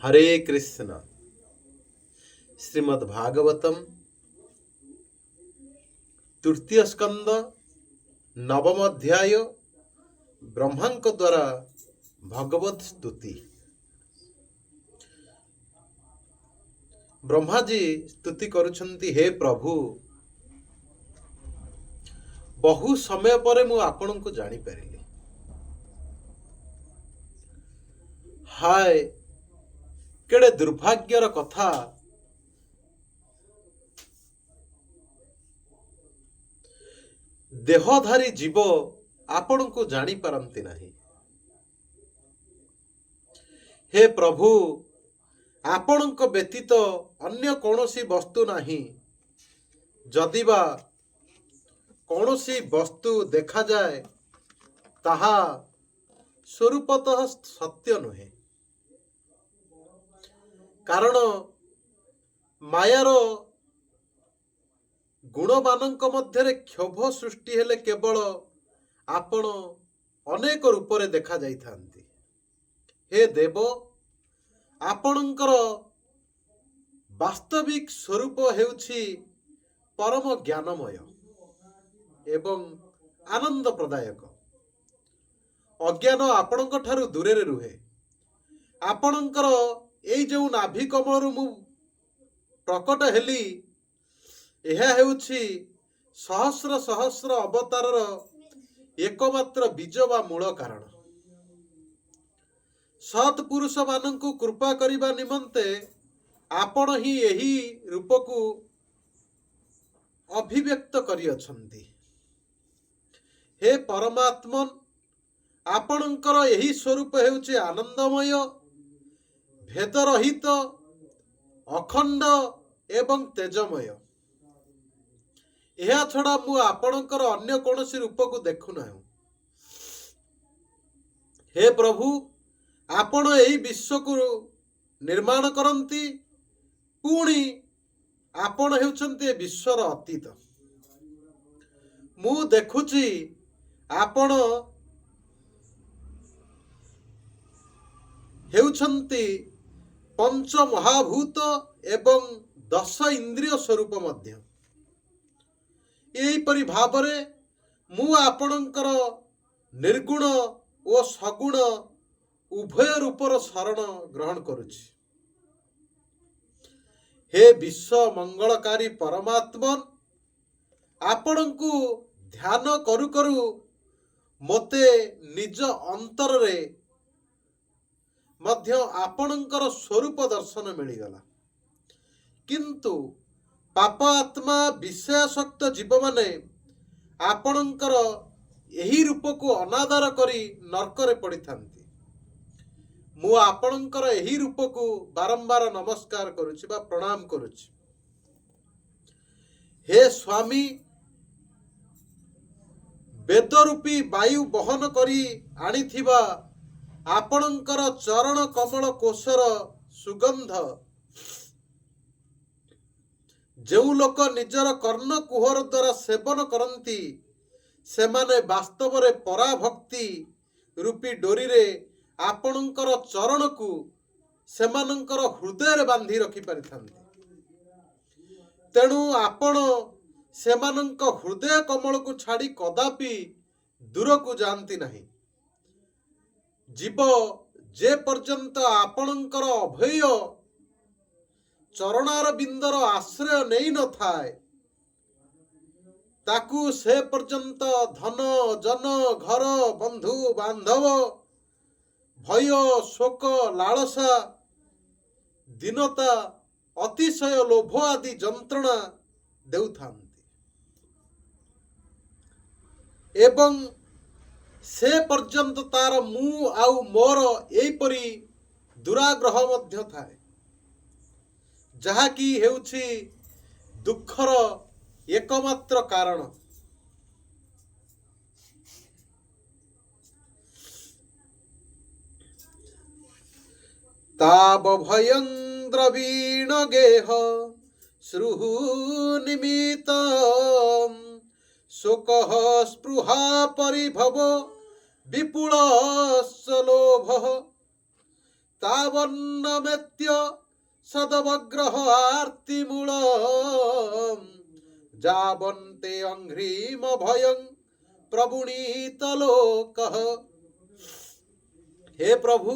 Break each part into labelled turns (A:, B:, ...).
A: हरे कृष्ण। श्रीमद्भागवतम तृतीय स्कंद नवम अध्याय ब्रह्मा द्वारा भगवत स्तुति। ब्रह्मा जी स्तुति करुछंती, हे प्रभु, बहु समय पर मु आपण को जानी पारिली। हाय केड़े दुर्भाग्यर कथा, देहधारी जीव आपण को जानी पारंती नहीं। हे प्रभु, आपणक व्यतीत अन्य कौनसी वस्तु नहीं। जदिबा कौनसी वस्तु देखा जाए ताहा स्वरूपतः सत्य नुहे, कारण मायार गुणमानक मध्यरे क्षोभ सृष्टि हेले केवल आपण अनेक रूपरे देखा जाइथांती। हे देव, आपणकर वास्तविक स्वरूप हेउछि परम ज्ञानमय एवं आनंद प्रदायक। अज्ञान आपणक ठारु दूरे रुहे। आपणकर एई जो नाभि कमलरु मु प्रकट हेली, यह हेउछि सहस्र सहस्र अवतारर एकमात्र बीज वा मूल कारण। सत्पुरुष मानंकु कृपा करिबा निमंते आपण ही यही रूपकु अभिव्यक्त करिअछंती। हे परमात्मन, आपणकर यही स्वरूप हेउछि आनंदमय, भेदरहित, अखंड एवं तेजमय। यह छड़ा मु आपणकर अन्य कौनसी रूप को देखु ना। हे प्रभु, आपण यही विश्व को निर्माण करंती, पुणी आपण हेउछंती विश्वर अतीत। मु देखुची आपण हेउछंती पंच महाभूत एवं 10 इंद्रिय स्वरूप मध्य। एहीपरि भावरे मु आपणकर निर्गुण और सगुण उभय रूपर शरण ग्रहण करुछि। हे विश्व मंगलकारी परमात्मन, आपणकु ध्यान करू करू मते निज अंतर रे मध्य आपणकर स्वरूप दर्शन मिलिगला। किंतु पाप आत्मा विषयासक्त जीव माने आपणकर यही रूप को अनादर करी नरकरे पड़ी थांती। मु आपणकर यही रूप को बारंबार नमस्कार करुछि बा प्रणाम करुछि। हे स्वामी, वेदरूपी वायु बहन करी आनिथिबा आपणकर चरण कमल कोशर सुगंध जो लोक निजर कर्ण कुहर द्वारा सेवन करती, सेमाने वास्तव रे पराभक्ति रूपी डोरी रे आपणकर चरण को सेमानंकर हृदय रे बांधी रखि पारिथांती। तेणु आपण सेमानंक हृदय कमल को छाड़ी कदापि दूर को जानती नहीं। जीव जे पर्यंत आपणकर अभय चरणार बिंदर आश्रय नहीं न थाए, ताकू से पर्यंत धन जन घर बंधु बांधव भय शोक लालसा दीनता अतिशय लोभ आदि जंत्रणा देउथांती एवं से पर्यंत तार मु आउ मोर एपरी दुराग्रह मध्य थाए, जहाँकि हेउछि दुखर एकमात्र कारण। ताब भयं द्रवीण गेह श्रुः निमित शोकः स्पृहा परिभव विपुल लोभ ତାବନ୍ନମେତ୍ୟ ସଦବଗ୍ରହ ଆର୍ତି ମୂଳ ଯାବନ୍ତେ ଅଙ୍ଘ୍ରିମ ଭୟଂ ପ୍ରବୁଣୀତ ଲୋକଃ। ହେ ପ୍ରଭୁ,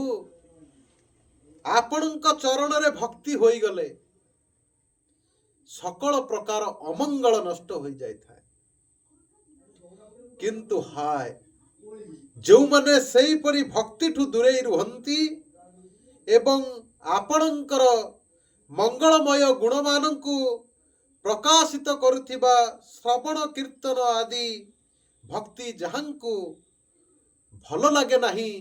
A: ଆପଣଙ୍କ ଚରଣରେ ଭକ୍ତି ହୋଇଗଲେ ସକଳ ପ୍ରକାର ଅମଙ୍ଗଳ ନଷ୍ଟ ହୋଇଯାଇଥାଏ। କିନ୍ତୁ ହାୟ, ଯେଉଁମାନେ ସେହିପରି ଭକ୍ତିଠୁ ଦୂରେଇ ରୁହନ୍ତି ଏବଂ ଆପଣଙ୍କର ମଙ୍ଗଳମୟ ଗୁଣମାନଙ୍କୁ ପ୍ରକାଶିତ କରୁଥିବା ଶ୍ରବଣ କୀର୍ତ୍ତନ ଆଦି ଭକ୍ତି ଯାହାଙ୍କୁ ଭଲ ଲାଗେ ନାହିଁ,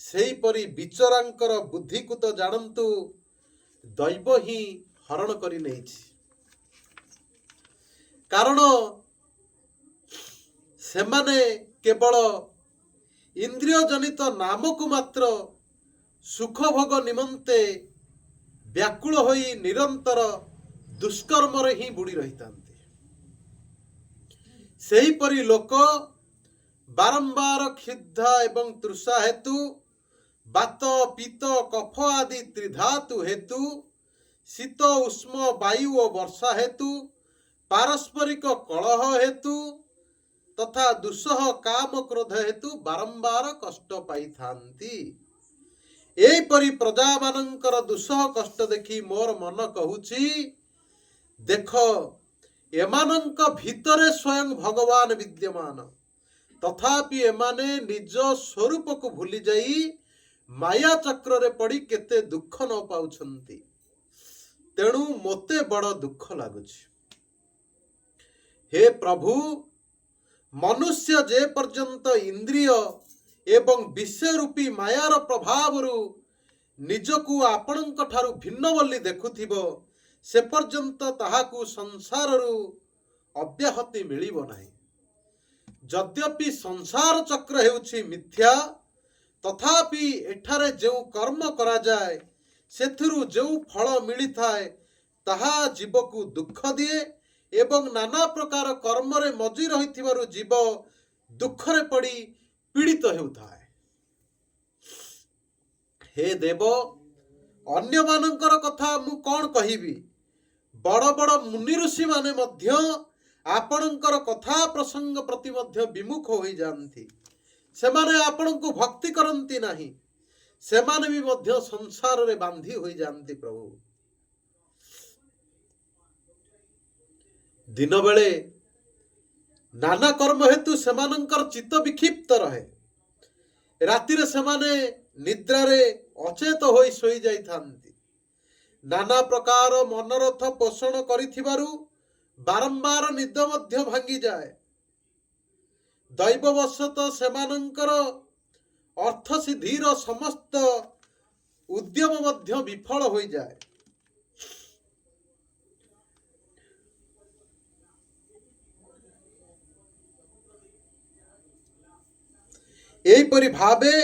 A: ସେହିପରି ବିଚରାଙ୍କର ବୁଦ୍ଧିକୁ ତ ଜାଣନ୍ତୁ ଦୈବ ହିଁ ହରଣ କରି ନେଇଛି। କାରଣ ସେମାନେ କେବଳ ଇନ୍ଦ୍ରିୟ ଜନିତ ନାମକୁ ମାତ୍ର ସୁଖ ଭୋଗ ନିମନ୍ତେ ବ୍ୟାକୁଳ ହୋଇ ନିରନ୍ତର ଦୁଷ୍କର୍ମରେ ହିଁ ବୁଡ଼ି ରହିଥାନ୍ତି। ସେହିପରି ଲୋକ ବାରମ୍ବାର କ୍ଷୁଧା ଏବଂ ତୃଷା ହେତୁ, ବାତ ପିତ କଫ ଆଦି ତ୍ରିଧାତୁ ହେତୁ, ଶୀତ ଉଷ୍ମ ବାୟୁ ଓ ବର୍ଷା ହେତୁ, ପାରସ୍ପରିକ କଳହ ହେତୁ ତଥା ଦୁଃସହ କାମ କ୍ରୋଧ ହେତୁ ବାରମ୍ବାର କଷ୍ଟ ପାଇଥାନ୍ତି। ଏହିପରି ପ୍ରଜାମାନଙ୍କର ଦୁଃସହ କଷ୍ଟ ଦେଖି ମୋର ମନ କହୁଛି, ଦେଖ, ଏମାନଙ୍କ ଭିତରେ ସ୍ୱୟଂ ଭଗବାନ ବିଦ୍ୟମାନ, ତଥାପି ଏମାନେ ନିଜ ସ୍ୱରୂପକୁ ଭୁଲି ଯାଇ ମାୟା ଚକ୍ରରେ ପଡ଼ି କେତେ ଦୁଃଖ ନ ପାଉଛନ୍ତି। ତେଣୁ ମୋତେ ବଡ଼ ଦୁଃଖ ଲାଗୁଛି। ହେ ପ୍ରଭୁ, ମନୁଷ୍ୟ ଯେ ପର୍ଯ୍ୟନ୍ତ ଇନ୍ଦ୍ରିୟ ଏବଂ ବିଷୟରୂପୀ ମାୟାର ପ୍ରଭାବରୁ ନିଜକୁ ଆପଣଙ୍କ ଠାରୁ ଭିନ୍ନ ବୋଲି ଦେଖୁଥିବ, ସେ ପର୍ଯ୍ୟନ୍ତ ତାହାକୁ ସଂସାରରୁ ଅବ୍ୟାହତି ମିଳିବ ନାହିଁ। ଯଦ୍ୟପି ସଂସାର ଚକ୍ର ହେଉଛି ମିଥ୍ୟା, ତଥାପି ଏଠାରେ ଯେଉଁ କର୍ମ କରାଯାଏ ସେଥିରୁ ଯେଉଁ ଫଳ ମିଳିଥାଏ ତାହା ଜୀବକୁ ଦୁଃଖ ଦିଏ ଏବଂ ନାନା ପ୍ରକାର କର୍ମରେ ମଜି ରହିଥିବାରୁ ଜୀବ ଦୁଃଖରେ ପଡ଼ି ପୀଡ଼ିତ ହେଉଥାଏ। ହେ ଦେବ, ଅନ୍ୟମାନଙ୍କର କଥା ମୁଁ କ'ଣ କହିବି? ବଡ଼ ବଡ଼ ମୁନି ଋଷିମାନେ ମଧ୍ୟ ଆପଣଙ୍କର କଥା ପ୍ରସଙ୍ଗ ପ୍ରତି ମଧ୍ୟ ବିମୁଖ ହୋଇଯାଆନ୍ତି। ସେମାନେ ଆପଣଙ୍କୁ ଭକ୍ତି କରନ୍ତି ନାହିଁ। ସେମାନେ ବି ମଧ୍ୟ ସଂସାରରେ ବାନ୍ଧି ହୋଇଯାଆନ୍ତି। ପ୍ରଭୁ, ଦିନ ବେଳେ ନାନା କର୍ମ ହେତୁ ସେମାନଙ୍କର ଚିତ୍ତ ବିକ୍ଷିପ୍ତ ରହେ। ରାତିରେ ସେମାନେ ନିଦ୍ରାରେ ଅଚେତ ହୋଇ ଶୋଇଯାଇଥାନ୍ତି। ନାନା ପ୍ରକାର ମନୋରଥ ପୋଷଣ କରିଥିବାରୁ ବାରମ୍ବାର ନିଦ ମଧ୍ୟ ଭାଙ୍ଗିଯାଏ। ଦୈବବଶତଃ ସେମାନଙ୍କର ଅର୍ଥସିଦ୍ଧିର ସମସ୍ତ ଉଦ୍ୟମ ମଧ୍ୟ ବିଫଳ ହୋଇଯାଏ। ଏହିପରି ଭାବେ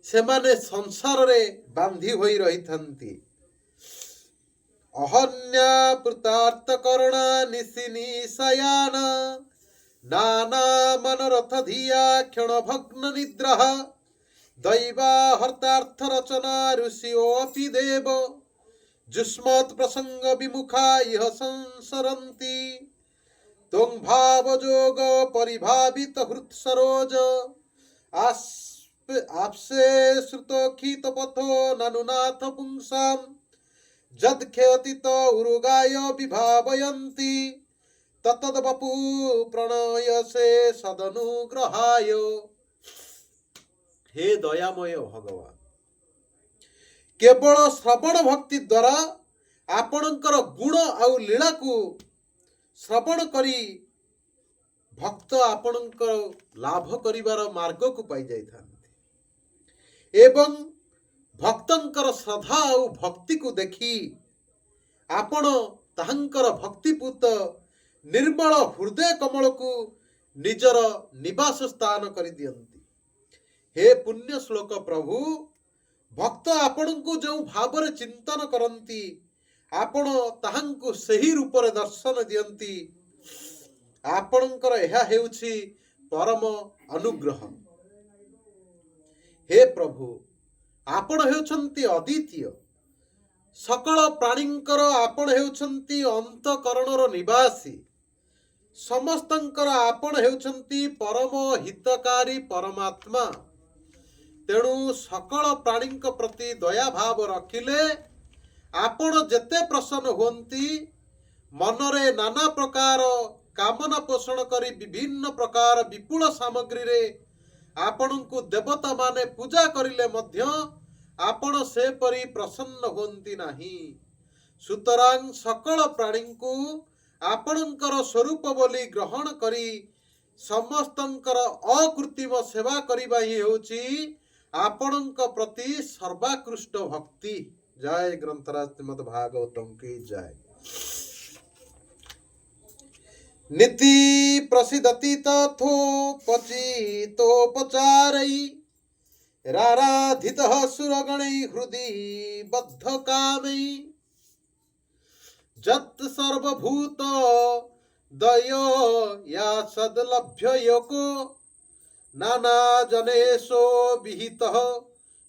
A: ସେମାନେ ସଂସାରରେ ବାନ୍ଧି ହୋଇ ରହିଥାନ୍ତି। ଅହନ୍ୟା ପୃତାର୍ଥ କରୁଣା ନିଶିନି ଶୟାନ ନାନା ମନୋରଥ ଧିୟା କ୍ଷଣ ଭଗ୍ନ ନିଦ୍ରାଃ ଦୈବା ହର୍ତାର୍ଥ ରଚନା ଋଷିଓ ଅପି ଦେବ ଯୁଷ୍ମତ୍ ପ୍ରସଙ୍ଗ ବିମୁଖା ଇହ ସଂସରନ୍ତି ତ୍ୱଂ ଭାବ ଯୋଗ ପରିଭାବିତ ହୃତ୍ ସରୋଜ ଆପସେ ଶ୍ରୁତୋଖିତ ପଥୋ ନାନୁନାଥ ପୁଂସାମ୍ ଯଦ୍କ୍ଷୟତିତ ଉରୁଗାୟ ବିଭାବୟନ୍ତି ତତଦ ବପୁ ପ୍ରଣୟସେ ସଦනුଗ୍ରହାୟ। ହେ ଦୟାମୟ ଭଗବାନ, କେବଳ ଶ୍ରବଣ ଭକ୍ତି ଦ୍ୱାରା ଆପଣଙ୍କର ଗୁଣ ଆଉ ଲୀଳାକୁ ଶ୍ରବଣ କରି ଭକ୍ତ ଆପଣଙ୍କର ଲାଭ କରିବାର ମାର୍ଗକୁ ପାଇଯାଇଥାନ୍ତି ଏବଂ ଭକ୍ତଙ୍କର ଶ୍ରଦ୍ଧା ଆଉ ଭକ୍ତିକୁ ଦେଖି ଆପଣ ତାହାଙ୍କର ଭକ୍ତିପୂତ ନିର୍ମଳ ହୃଦୟ କମଳକୁ ନିଜର ନିବାସ ସ୍ଥାନ କରିଦିଅନ୍ତି। ହେ ପୁଣ୍ୟ ଶ୍ଲୋକ ପ୍ରଭୁ, ଭକ୍ତ ଆପଣଙ୍କୁ ଯେଉଁ ଭାବରେ ଚିନ୍ତନ କରନ୍ତି ଆପଣ ତାହାଙ୍କୁ ସେହି ରୂପରେ ଦର୍ଶନ ଦିଅନ୍ତି। ଆପଣଙ୍କର ଏହା ହେଉଛି ପରମ ଅନୁଗ୍ରହ। ହେ ପ୍ରଭୁ, ଆପଣ ହେଉଛନ୍ତି ଅଦ୍ୱିତୀୟ। ସକଳ ପ୍ରାଣୀଙ୍କର ଆପଣ ହେଉଛନ୍ତି ଅନ୍ତଃକରଣର ନିବାସୀ। ସମସ୍ତଙ୍କର ଆପଣ ହେଉଛନ୍ତି ପରମ ହିତକାରୀ ପରମାତ୍ମା। ତେଣୁ ସକଳ ପ୍ରାଣୀଙ୍କ ପ୍ରତି ଦୟା ଭାବ ରଖିଲେ ଆପଣ ଯେତେ ପ୍ରସନ୍ନ ହୁଅନ୍ତି, ମନରେ ନାନା ପ୍ରକାର କାମନା ପୋଷଣ କରି ବିଭିନ୍ନ ପ୍ରକାର ବିପୁଳ ସାମଗ୍ରୀରେ ଆପଣଙ୍କୁ ଦେବତା ମାନେ ପୂଜା କରିଲେ ମଧ୍ୟ ଆପଣ ସେପରି ପ୍ରସନ୍ନ ହୁଅନ୍ତି ନାହିଁ। ସୁତରାଂ ସକଳ ପ୍ରାଣୀଙ୍କୁ ଆପଣଙ୍କର ସ୍ୱରୂପ ବୋଲି ଗ୍ରହଣ କରି ସମସ୍ତଙ୍କର ଅକୃତ୍ରିମ ସେବା କରିବା ହିଁ ହେଉଛି ଆପଣଙ୍କ ପ୍ରତି ସର୍ବାକୃଷ୍ଟ ଭକ୍ତି। ଜୟ ଗ୍ରନ୍ଥରାଜ ଶ୍ରୀମଦ୍ ଭାଗବତମ୍ କି ଜୟ। नीति प्रसिद्धति तथोपचितोपचारै राराधितः सुरगणै हृदि बद्धकामै जत् सर्वभूत दयो या सद्लभ्य योको नाना जनेशो विहितः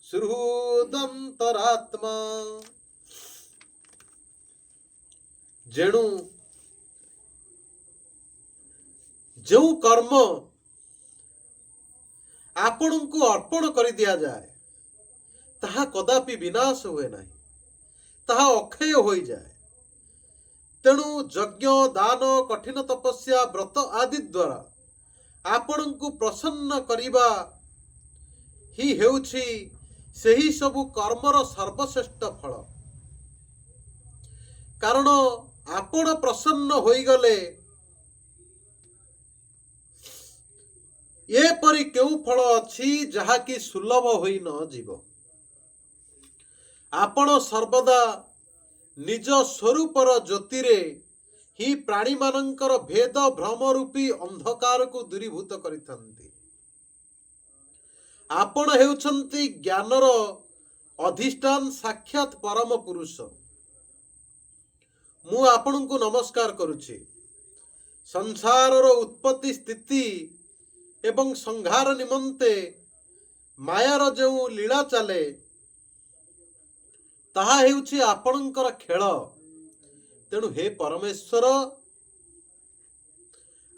A: सुहृदन्तरात्मा। जेणु जो कर्म आपणଙ୍କୁ अर्पण कर दिया जाए ताहा कदापि विनाश हुए नहीं, ताहा अक्षय हो जाए। तेणु यज्ञ दान कठिन तपस्या व्रत आदि द्वारा आपणଙ୍କୁ प्रसन्न करिबा ही हेउछि सेही सबु कर्मर सर्वश्रेष्ठ फल। कारण आपण प्रसन्न होई गले एपरि केउ फल अछि जहा कि सुलभ होई न जीव। आपण सर्वदा निज स्वरूपर ज्योतिरे ही प्राणी मानंकर भेद भ्रम रूपी अंधकार को दूरीभूत करिथंती। आपण हेउछंती ज्ञानर अधिष्ठान साक्षात परम पुरुष। मु आपणଙ୍କୁ नमस्कार करुछि। संसारर उत्पत्ति स्थिति एवं संहार निमंते मायार जो लीला चले ताहा हेउछि आपणଙ୍କର खेल। तेणु हे परमेश्वर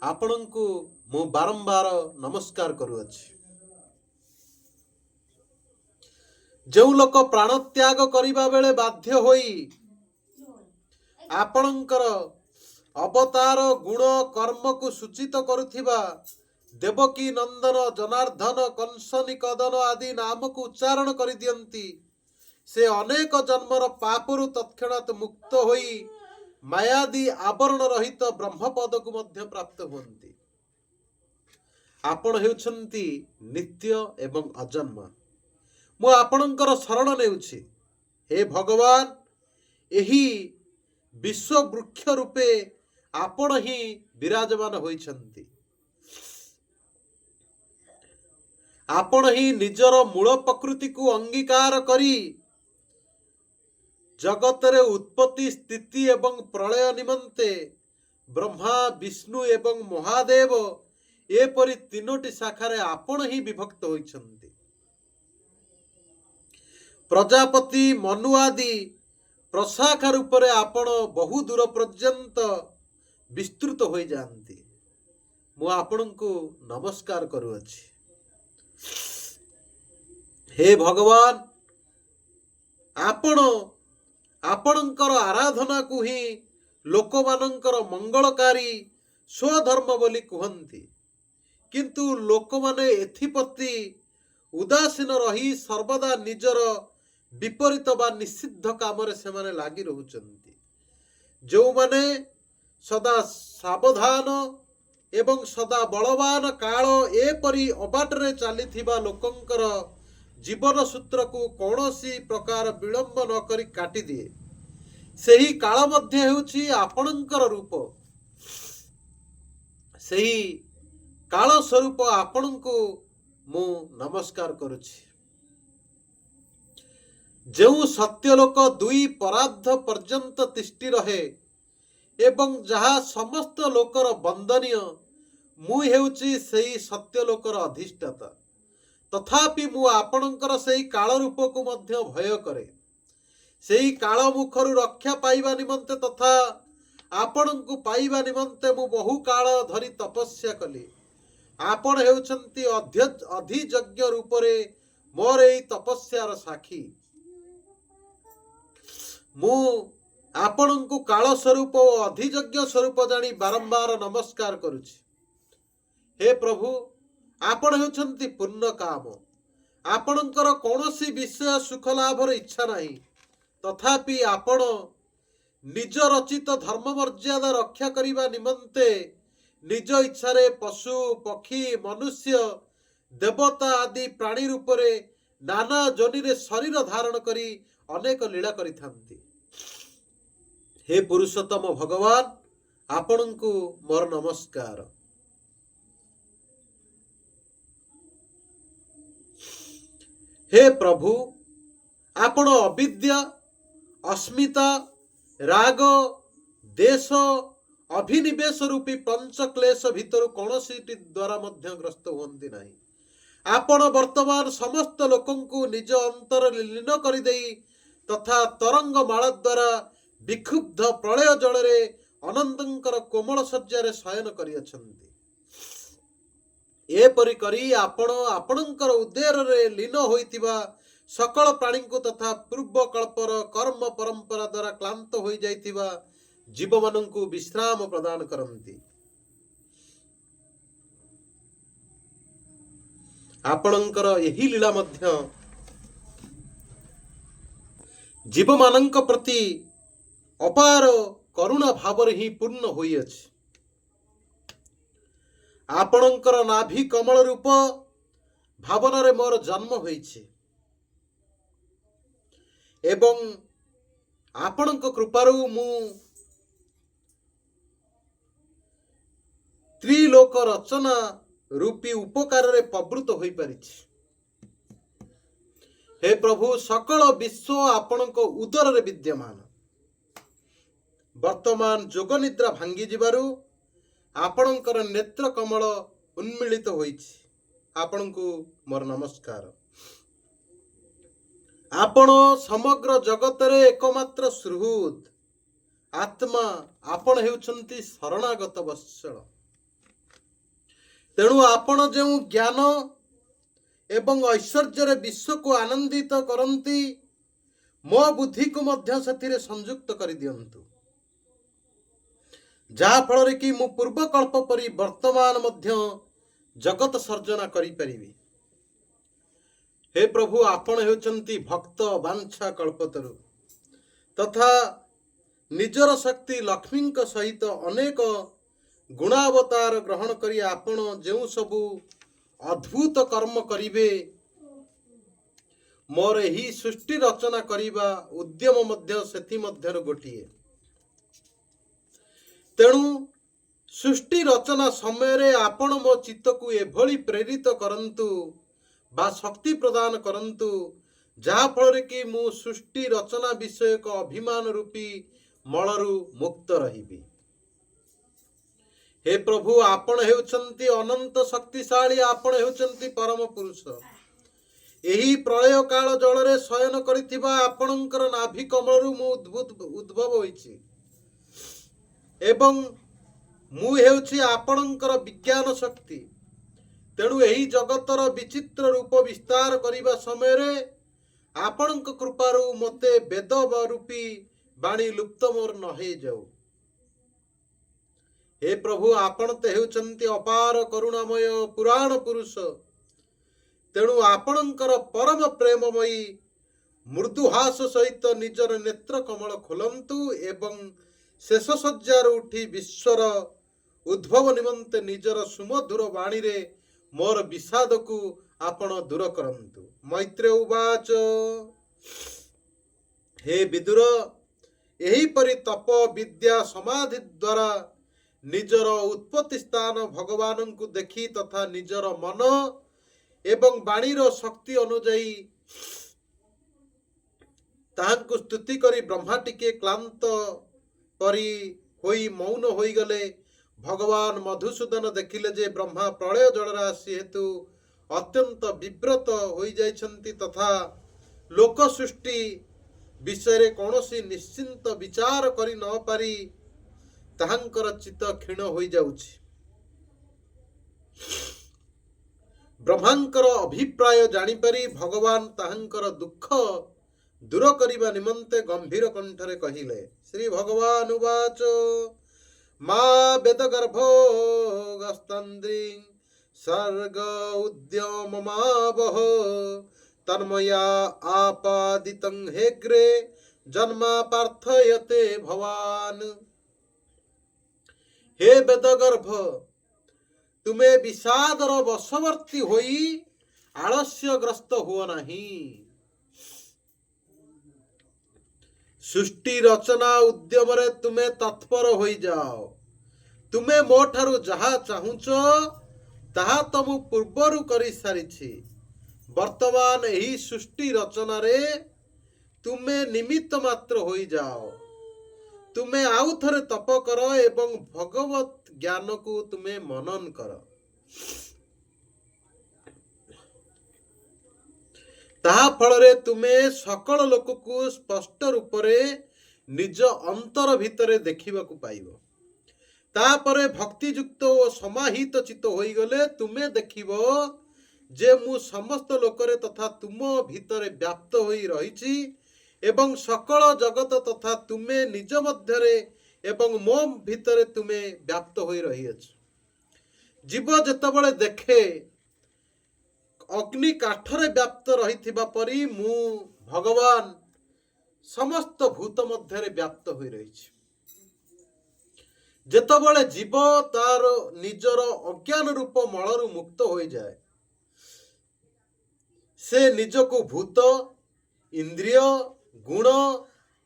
A: आपणଙ୍କୁ मु बारंबार नमस्कार करुअछि। जो लोक प्राण त्याग करिबा बेले बाध्य होई आपणଙ୍କର अवतार गुण कर्म को सूचित करुथिबा देवकी नंदन जनार्दन कंस निकदन आदि नाम को उच्चारण कर दियंती, से अनेक जन्मर पापरु तत्क्षणात मुक्त होई मायादि आवरण रहित ब्रह्मपद को मध्य प्राप्त होती। आपण हेउछंती नित्य एवं अजन्म। मु आपणଙ୍କର शरण नेउछि। हे भगवान, एही विश्व वृक्ष रूपे आपण ही विराजमान होइछंती। आपण ही निजर मूल प्रकृति को अंगीकार करी जगतरे उत्पत्ति स्थिति एवं प्रलय निमंते ब्रह्मा विष्णु एवं महादेव एपरि तीनोटी शाखारे आपण ही विभक्त होइछंती। प्रजापति मनु आदि प्रशाखा रूपरे आपण बहु दूर पर्यंत विस्तृत हो जाती। मु आपणଙ୍କୁ नमस्कार करुअछि। हे भगवान, आपण आपणଙ୍କର आराधना को ही लोक मानकर मंगलकारी स्वधर्म बोली कहती, किंतु लोक माने एथिप्रति उदासीन रही सर्वदा निजर विपरीत बा निषिद्ध काम से माने लागी रहउचंती। जो माने सदा सावधान एवं सदा बलवान काल एपरी अबाटरे चलीथिबा लोकंकर जीवन सूत्र को कौनसी प्रकार विलंब न करी काटी दिए, सही काल मध्य हेउछि आपणकर रूप। सही काल स्वरूप आपणଙ୍କୁ मु नमस्कार करुछि। जो सत्यलोक दुई परार्ध पर्यंत तिष्टि रहे एवं जहा समस्त लोकर वंदनीय, मु हेउछि सेही सत्यलोकर अधिष्ठाता तथापि मु आपणकर सेही काल रूप को मध्य भय करे। सेही काल मुखरु रक्षा पाइबा निमंते तथा आपणଙ୍କୁ पाइबा निमंते मु बहु काल धरी तपस्या कली। आपण हेउछंती अधियज्ञ रूपरे मोर एही तपस्यार साक्षी। मु आपणଙ୍କୁ काल स्वरूप और अधियज्ञ स्वरूप जानी बारंबार नमस्कार करुछि। हे प्रभु, आपण हेउछंती पूर्ण काम। आपणଙ୍କର कौनसी विषय सुख लाभर इच्छा नहीं, तथापि आपण निज रचित धर्म मर्यादा रक्षा करिबा निमंते निज इच्छारे पशु पक्षी मनुष्य देवता आदि प्राणी रूपरे नाना जोनिरे शरीर धारण करी अनेक लीला करिथांती। हे पुरुषोत्तम भगवान, आपणଙ୍କୁ मोर नमस्कार। हे प्रभु, आपण अविद्या अस्मिता राग देश अभिनिवेश रूपी पंच क्लेश भितर कौनसी द्वारा मध्य ग्रस्त हुअंती नहीं। आपण वर्तमान समस्त लोकंकु निज अंतर लीन कर तथा तरंग माଳ द्वारा विक्षुब्ध प्रलय जलरे अनंतंकर कोमल सज्जार शयन करियछंती। एपरि करी आपण आपणकर उदयर रे लीन होइतिबा सकल प्राणी को तथा पूर्व कल्पर कर्म परंपरा द्वारा क्लांत हो जाइतिबा जीव मानंकु विश्राम प्रदान करंती। आपणकर एही लीला मध्य जीव मानंक प्रति अपार करुणा भाव ही पूर्ण होई अछि। आपणकर नाभि कमल रूप भावना रे मोर जन्म होइछि एवं आपणक कृपारु मु त्रिलोक रचना रूपी उपकार रे प्रवृत्त होई परिछि। हे प्रभु, सकल विश्व आपणक उदर रे विद्यमान। वर्तमान जोग निद्रा भांगी जिबारु आपणकर नेत्र कमल उन्मिलित होइछि। आपणकु मोर नमस्कार। आपण समग्र जगत रे एकमात्र सुहृद आत्मा। आपण हेउछंती शरणागत वत्सल। तेणु आपण जो ज्ञान एवं ऐश्वर्य रे विश्व को आनंदित करंती, मो बुद्धि को मध्य सथिरे संयुक्त करि दियंतु, जहा फल कि मु पूर्व कल्प परि वर्तमान मध्य जगत सर्जना करि परिबी। हे प्रभु, आपण हेउचंती भक्त वांछा कल्पतरु तथा निजर शक्ति लक्ष्मी सहित अनेक गुणावतार ग्रहण करी आपण जेउ सबु अद्भुत कर्म करिवे, मोर ही सृष्टि रचना करिबा उद्यम मध्य सेथि मध्यर गोटिए। तेणु सृष्टि रचना समय रे आपण मो चित्त को एभली प्रेरित करंतु बा शक्ति प्रदान करंतु, जहा फल कि मु सृष्टि रचना विषय को अभिमान रूपी मलरु मुक्त रहिबी। हे प्रभु, आपण हेउचंती अनंत शक्तिशाली। आपण हेउचंती परम पुरुष। एही प्रलय काल जलरे शयन करिथिबा आपणकर नाभि कमलरु मु उद्भव होइछि एवं मु हेउछि आपणकर विज्ञान शक्ति। तेणु एही जगतर विचित्र रूप विस्तार करिबा समय रे आपणक कृपारु मते वेद रूपी बाणी लुप्त मोर न हे जाऊ। हे प्रभु, आपण ते हेउचंती अपार करुणामय पुराण पुरुष। तेणु आपणकर परम प्रेममयी मृदुहास सहित निजर नेत्र कमल खोलंतु एवं शेष सज्जार उठी विश्वर उद्भव निमंते निजर सुमधुर वाणी रे मोर विषाद को आपण दूर करंतु। मैत्रेय उवाच, हे विदुर, एही परि तप विद्या समाधि द्वारा निजर उत्पत्ति स्थान भगवान को देखी तथा निजर मन एवं वाणीर शक्ति अनुजाई ताहांकु स्तुति करी ब्रह्मा टिके क्लांत परी होई मौन होई गले। भगवान मधुसूदन देखिले जे ब्रह्मा प्रलय जलराशि हेतु अत्यंत विव्रत हो जाइछन्ति तथा लोक सृष्टि विषय कौनसी निश्चिंत विचार करि न पारी ताहांकर चित्त क्षीण हो जाउछि। ब्रह्मांकर अभिप्राय जानिपारी भगवान ताहांकर दुख दूर करिबा निमंते गंभीर कंठरे कहिले। श्री भगवान उवाच मा वेदगर्भो गस्तन्द्री सर्ग उद्यममावह तन्मया आपादितं हेग्रे जन्मा पार्थयते भवान। हे वेदगर्भ, तुम्हें विषादर वशवर्ती होई आलस्यग्रस्त हुओ नहीं। सृष्टि रचना उद्यम रे तुम्हें तत्पर हो जाओ। तुम्हें मो ठारू जहा चाहुच ताहा तो मु पूर्वरु करि सारिछि। वर्तमान एही सृष्टि रचना रे तुम्हें निमित्त मात्र हो जाओ। तुम्हें आउ थरे तप कर एवं भगवत ज्ञान को तुम्हें मनन कर। ताहा फल तुम्हें सकल लोक को स्पष्ट रूप रे निज अंतर भितरे देखिबा को पाइबो। तापरे भक्तियुक्त और समाहित चित्त होई गले तुम्हें देखिबो जे मु समस्त लोकरे तथा तुम भितरे व्याप्त होई रहिछि एवं सकल जगत तथा तुम्हें निज मध्यरे एवं मो भितरे तुम्हें व्याप्त होई रहिछि। जीव जेतबळे देखे अग्नि काठरे व्याप्त रहिथिबा परी मु भगवान समस्त भूत मध्यरे व्याप्त होई रहिछि। जेतबळे जीव तार निजर अज्ञान रूप मलरु मुक्त हो जाए से निजको भूत इंद्रिय गुण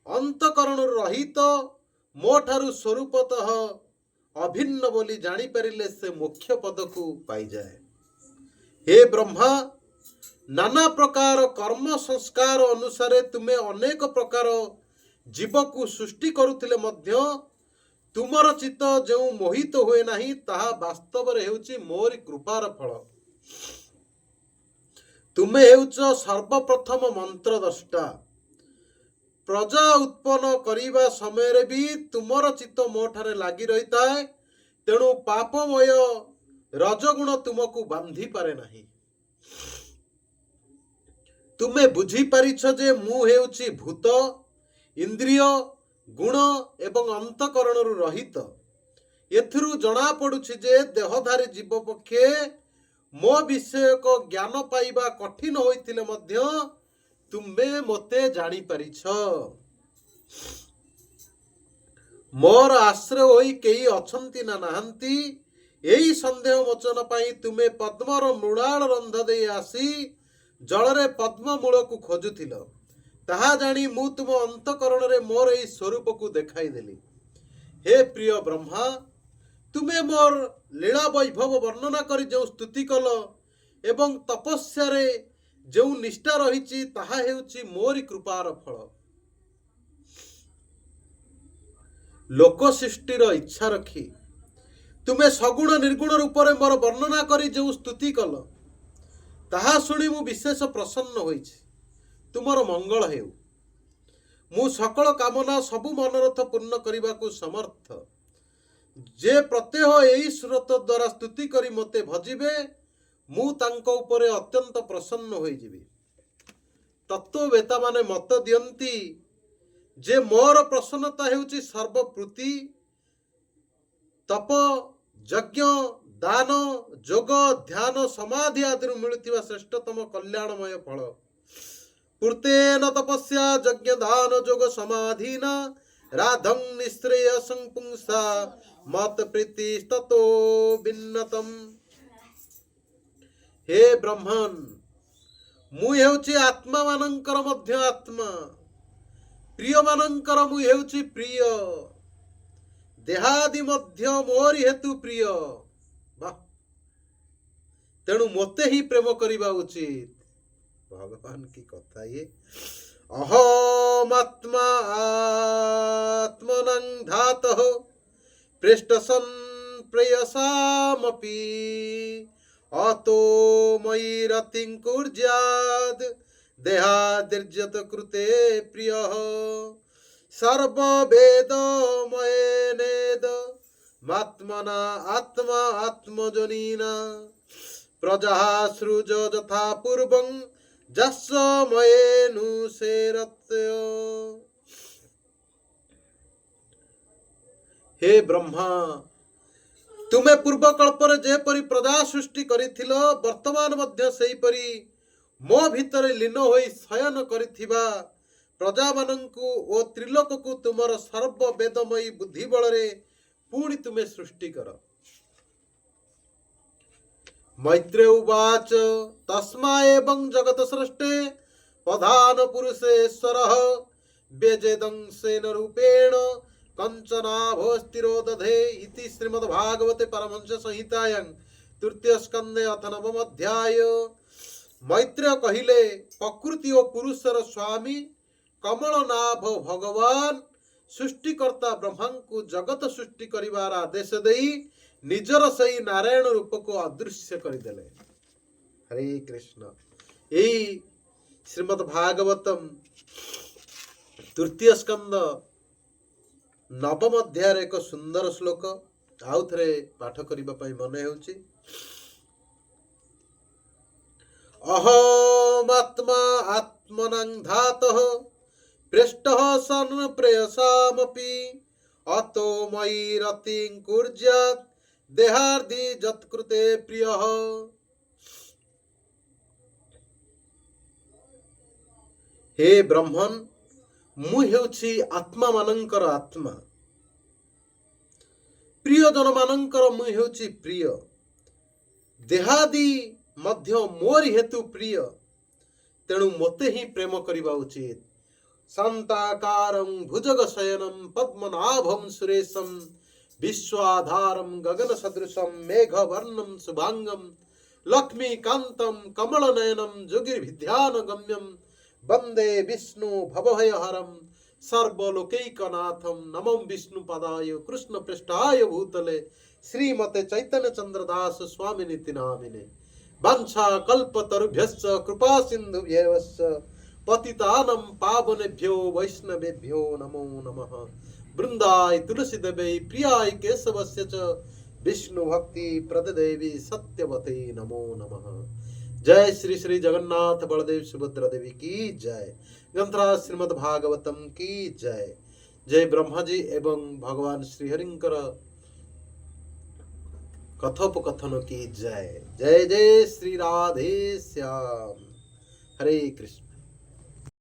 A: अंतकरण रहित मो ठारू स्वरूपतः अभिन्न बोली जानी परिले से मोक्ष पद को पाई जाए। हे ब्रह्मा, नाना प्रकार कर्म संस्कार अनुसारे तुम्हें अनेक प्रकार जीव को सृष्टि करुथिले मध्य तुमर चित्त जो मोहित हुए नहीं ताहा वास्तव रे हेउची मोर कृपार फल। तुम्हें हेउच सर्वप्रथम मंत्र द्रष्टा। प्रजा उत्पन्न करिबा समय रे भी तुमर चित्त मो ठारे लागी रहिता है, तेणु पापमय रजगुण तुमको बांधी पारे नहीं। तुम्हें बुझी पारिछ जे मु हेउची भूत इंद्रिय गुण एवं अंतकरण रहित। एथिरु जणा पड़ुछि जे देहधारी जीव पक्षे मो विषय को ज्ञान पाइबा कठिन होइतिले मध्य तुम्हें मते जानी पारिछ। मोर आश्रय होई केही अछंती ना नाहंती एही संदेह मोचन पाई तुम्हें पद्मर मृणाल रंध दे आसी जलरे पद्म मूल को खोजुथिल। ताहा जानी मु तुम अंतकरण रे मोर एही स्वरूप को देखाई देली। हे प्रिय ब्रह्मा, तुम्हें मोर लीला वैभव वर्णना करी जो स्तुति कल एवं तपस्या रे जो निष्ठा रही ताहा हेउची मोरी कृपार फल। लोक सृष्टिर इच्छा रखी तुम्हें सगुण निर्गुण रूप रे मोर वर्णना करी जो स्तुति कल ताहा सुनी मु विशेष प्रसन्न होइछि। तुमर मंगल हेउ। मु सकल कामना सबु मनोरथ पूर्ण करने को समर्थ। जे प्रत्यह एही स्रोत द्वारा स्तुति करी मते भजिबे मु तांको उपरे अत्यंत प्रसन्न होई जिबी। तत्ववेता माने मत दियंती जे मोर प्रसन्नता हेउची सर्वप्रति तप यज्ञ दान जोग ध्यान समाधि आदि मिलुथिबा श्रेष्ठतम कल्याणमय फल। पूर्तेन तपस्या यज्ञ दान जोग समाधिना राधं निश्रेय संपुंसा मत प्रीति ततो भिन्नतम। हे ब्रह्मन, मु हेउची आत्मा मानंकर मध्य आत्मा, प्रिय मानंकर मु हेउची प्रिय, देहादि मध्य मोरी हेतु प्रिय। वाह, तेणु मते ही प्रेम करिबा उचित। भगवान की कथा ये। अहमात्मा आत्मनं धातः पृष्ठसन् प्रेयसामपि अतो मयि रतिं कुर्याद् देहादिर्जत कृते प्रियः सर्ववेदमयेनेद मात्मना आत्मा आत्मजनीना प्रजा सृज यथा पूर्वं जस्य मयेनुसेरत्य। हे ब्रह्मा, तुमे पूर्व कल्पर जेपरी प्रजा सृष्टि करिथिल वर्तमान मध्य सेहीपरि मो भितरे लीन होई शयन करिथिबा प्रजा मानंकु ओ त्रिलोक को तुमर सर्व वेदमयी बुद्धि बलरे पुणी तुमे सृष्टि कर। मैत्रेय उवाच तस्मा एवं जगत सृष्टे प्रधान पुरुषेश्वरः व्यजेदंसेन रूपेण कंचनाभस्तिरो दधे इति श्रीमद्भागवते परमहंस संहितायां तृतीय स्कंदे अथ नवम अध्याय। मैत्रेय कहिले प्रकृति और पुरुषर स्वामी कमलनाभ भगवान सृष्टिकर्ता ब्रह्मा को जगत सृष्टि करिवार आदेश देई निजर सही नारायण रूप को अदृश्य करदेले। हरे कृष्ण। यही श्रीमद्भागवतम तृतीय स्कंद नवम अध्याय एक सुंदर श्लोक आउ थे पाठ करने मन हो। अहमात्मा आत्मनं धातः पृष्ठः सन् प्रेयसामपि अतो मयि रतिं कुर्यात् देहार्दि जत्कृते प्रियः। हे ब्रह्मन, मु हेउछि आत्मा मानंकर आत्मा, प्रियजन मानंकर मु हेउछि प्रिय, देहादि मध्य मोरि हेतु प्रिय, तेणु मते ही प्रेम करिबा उचित। शांताकारं भुजगशयनं पद्मनाभं सुरेशं विश्वाधारं गगन सदृशं मेघवर्णं शुभांगं लक्ष्मीकान्तं कमलनयनं जोगिर्विद्यानगम्यं वंदे विष्णु भवभयहरं सर्वलोकैकनाथं नमो विष्णुपदाय कृष्ण पृष्ठाय भूतले श्रीमते चैतन्य चंद्रदास स्वामिनिति नामिने। वंशा कल्पतरुभ्यश्च कृपा सिन्धुभ्यश्च पतितानं पावनेभ्यो वैष्णवेभ्यो नमो नमः। वृंदाय तुलसी देवी प्रियाय केशवस्य च विष्णु भक्ति प्रददेवी सत्यवते नमो नमः। जय श्री श्री जगन्नाथ बलदेव सुभद्रा देवी की जय। ग्रंथराज श्रीमद् भागवतम की जय। जय ब्रह्मा जी एवं भगवान श्रीहरिंकर कथोपकथन की जय। जय जय श्री राधे श्याम। हरे कृष्ण।